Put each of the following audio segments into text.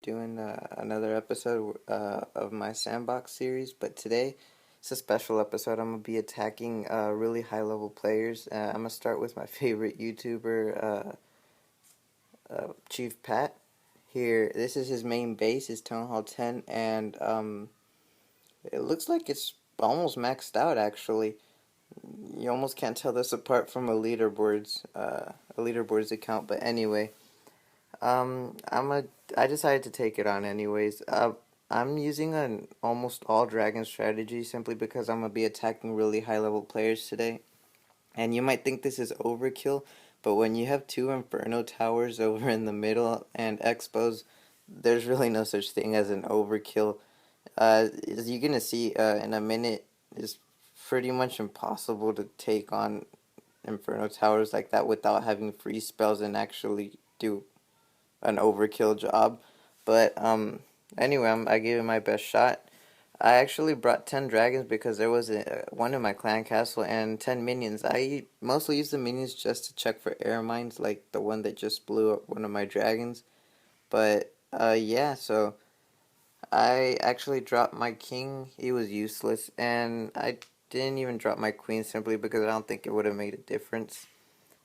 doing another episode of my sandbox series, but today it's a special episode. I'm gonna be attacking really high level players. I'm gonna start with my favorite YouTuber, Chief Pat. Here, this is his main base, his Town Hall 10, and it looks like it's almost maxed out. Actually, you almost can't tell this apart from a leaderboards account. But anyway. I decided to take it on anyways. I'm using an almost all dragon strategy simply because I'm gonna be attacking really high level players today. And you might think this is overkill, but when you have two Inferno towers over in the middle and expos, there's really no such thing as an overkill. As you're gonna see in a minute, it's pretty much impossible to take on Inferno towers like that without having free spells and actually do an overkill job. But anyway, I gave it my best shot. I actually brought 10 dragons because there was one in my clan castle and 10 minions. I mostly use the minions just to check for air mines, like the one that just blew up one of my dragons. But yeah, so I actually dropped my king. He was useless, and I didn't even drop my queen simply because I don't think it would have made a difference.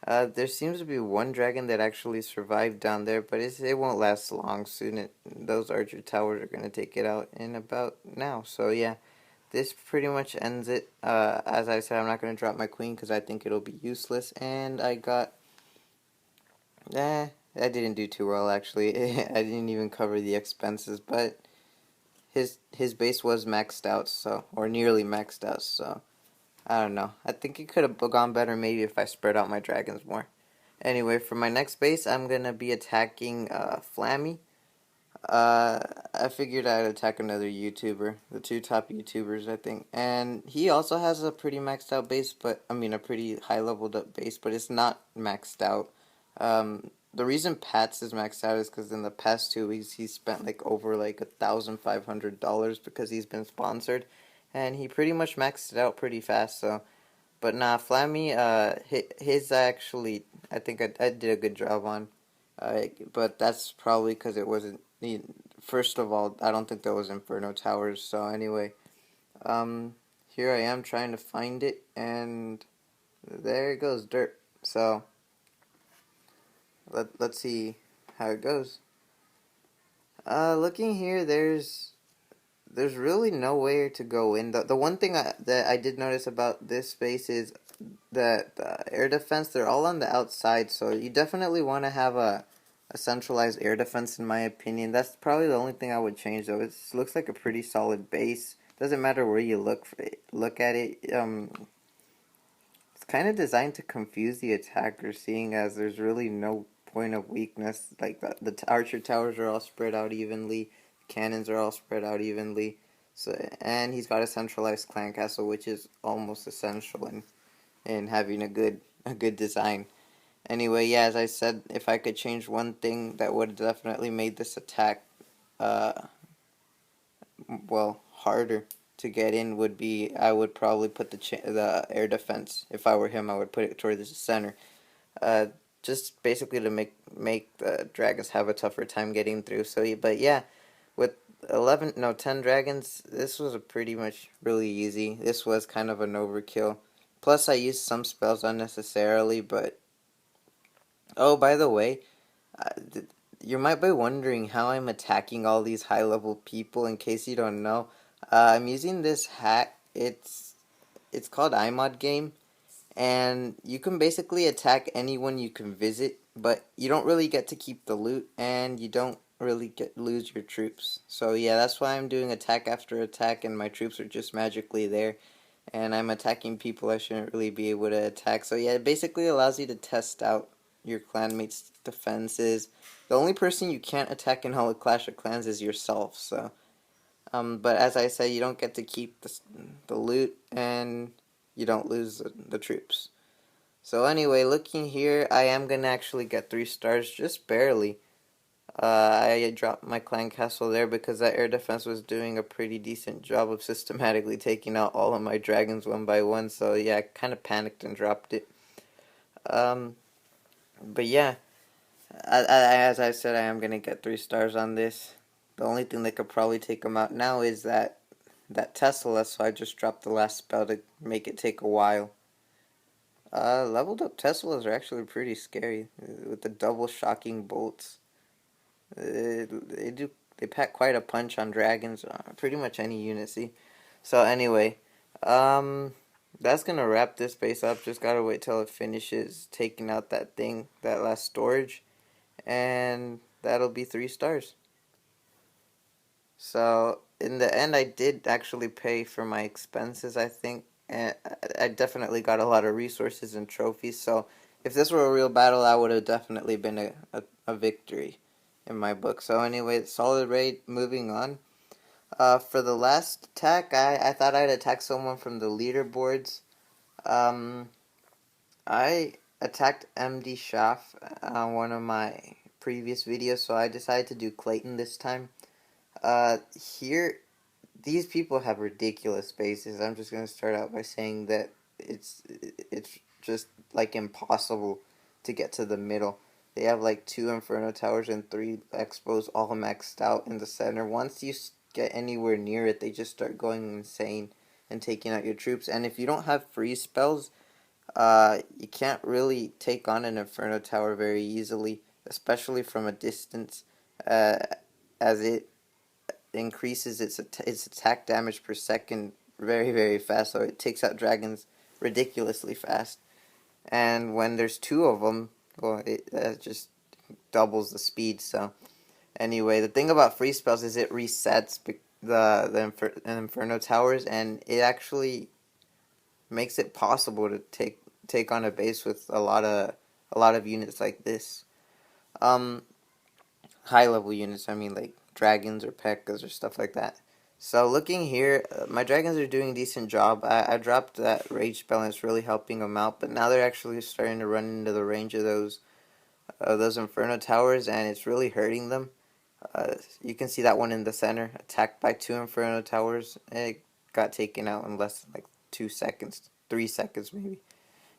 There seems to be one dragon that actually survived down there, but it won't last long. Soon those archer towers are going to take it out in about now. So yeah, this pretty much ends it. As I said, I'm not going to drop my queen because I think it'll be useless. And I didn't do too well actually. I didn't even cover the expenses, but his base was maxed out, so or nearly maxed out. So I don't know. I think it could have gone better maybe if I spread out my dragons more. Anyway, for my next base, I'm gonna be attacking Flammy. Uh, I figured I'd attack another YouTuber, the two top YouTubers, I think, and he also has a pretty maxed out base, but I mean a pretty high leveled up base, but it's not maxed out. The reason Pat's is maxed out is because in the past 2 weeks he's spent like over like $1,500 because he's been sponsored, and he pretty much maxed it out pretty fast. So but nah, Flammy, his actually, I think I did a good job on. But that's probably because it wasn't. First of all, I don't think there was Inferno Towers. So anyway, um, here I am trying to find it, and there it goes, dirt. So let's see how it goes. Looking here, there's really nowhere to go in. The one thing that I did notice about this space is that the air defense, they're all on the outside, so you definitely want to have a centralized air defense in my opinion. That's probably the only thing I would change though. It looks like a pretty solid base. Doesn't matter where you look at it. It's kind of designed to confuse the attacker, seeing as there's really no point of weakness. Like the archer towers are all spread out evenly, cannons are all spread out evenly. So and he's got a centralized clan castle, which is almost essential in having a good design. Anyway, yeah, as I said, if I could change one thing that would have definitely made this attack, uh, harder to get in would be I would probably put the air defense. If I were him, I would put it toward the center. Uh, just basically to make the dragons have a tougher time getting through. So, but yeah, with 10 dragons, this was a pretty much really easy. This was kind of an overkill. Plus, I used some spells unnecessarily, but oh, by the way, uh, you might be wondering how I'm attacking all these high level people. In case you don't know, I'm using this hack. It's called iMod Game, and you can basically attack anyone you can visit, but you don't really get to keep the loot, and you don't really lose your troops. So yeah, that's why I'm doing attack after attack, and my troops are just magically there. And I'm attacking people I shouldn't really be able to attack. So yeah, it basically allows you to test out your clanmates' defenses. The only person you can't attack in all of Clash of Clans is yourself. So, but as I said, you don't get to keep the loot, and you don't lose the troops. So anyway, looking here, I am gonna actually get 3 stars, just barely. I dropped my clan castle there because that air defense was doing a pretty decent job of systematically taking out all of my dragons one by one. So yeah, I kind of panicked and dropped it. Um, but yeah, as I said, I am gonna get 3 stars on this. The only thing that could probably take him out now is that Tesla, so I just dropped the last spell to make it take a while. Leveled up Teslas are actually pretty scary with the double shocking bolts. They pack quite a punch on dragons, pretty much any unit. See, so anyway, um, that's gonna wrap this base up. Just gotta wait till it finishes taking out that thing, that last storage, and that'll be 3 stars. So in the end, I did actually pay for my expenses, I think, and I definitely got a lot of resources and trophies. So if this were a real battle, I would have definitely been a victory in my book. So anyway, solid raid. Moving on. For the last attack, I thought I'd attack someone from the leaderboards. Um, I attacked MD Schaff on one of my previous videos, so I decided to do Clayton this time. Here, these people have ridiculous bases. I'm just gonna start out by saying that it's just like impossible to get to the middle. They have like 2 Inferno Towers and 3 Expos all maxed out in the center. Once you get anywhere near it, they just start going insane and taking out your troops. And if you don't have freeze spells, you can't really take on an Inferno Tower very easily, especially from a distance, uh, as it increases its attack damage per second very, very fast, so it takes out dragons ridiculously fast. And when there's 2 of them, well, it just doubles the speed. So anyway, the thing about free spells is it resets the Inferno Towers, and it actually makes it possible to take on a base with a lot of units like this. Um, High level units, I mean, like dragons or pekkas or stuff like that. So looking here, my dragons are doing a decent job. I dropped that rage spell and it's really helping them out, but now they're actually starting to run into the range of those Inferno Towers, and it's really hurting them. You can see that one in the center, attacked by 2 Inferno Towers. It got taken out in less than like 2 seconds, 3 seconds maybe.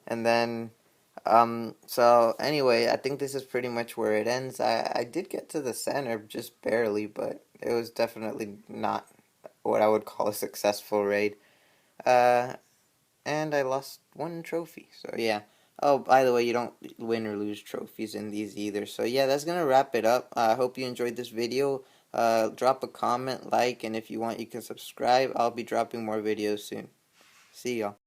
And then so anyway, I think this is pretty much where it ends. I did get to the center just barely, but it was definitely not what I would call a successful raid. Uh, and I lost 1 trophy. So yeah. Oh, by the way, you don't win or lose trophies in these either. So yeah, that's gonna wrap it up. I hope you enjoyed this video. Drop a comment, like, and if you want, you can subscribe. I'll be dropping more videos soon. See y'all.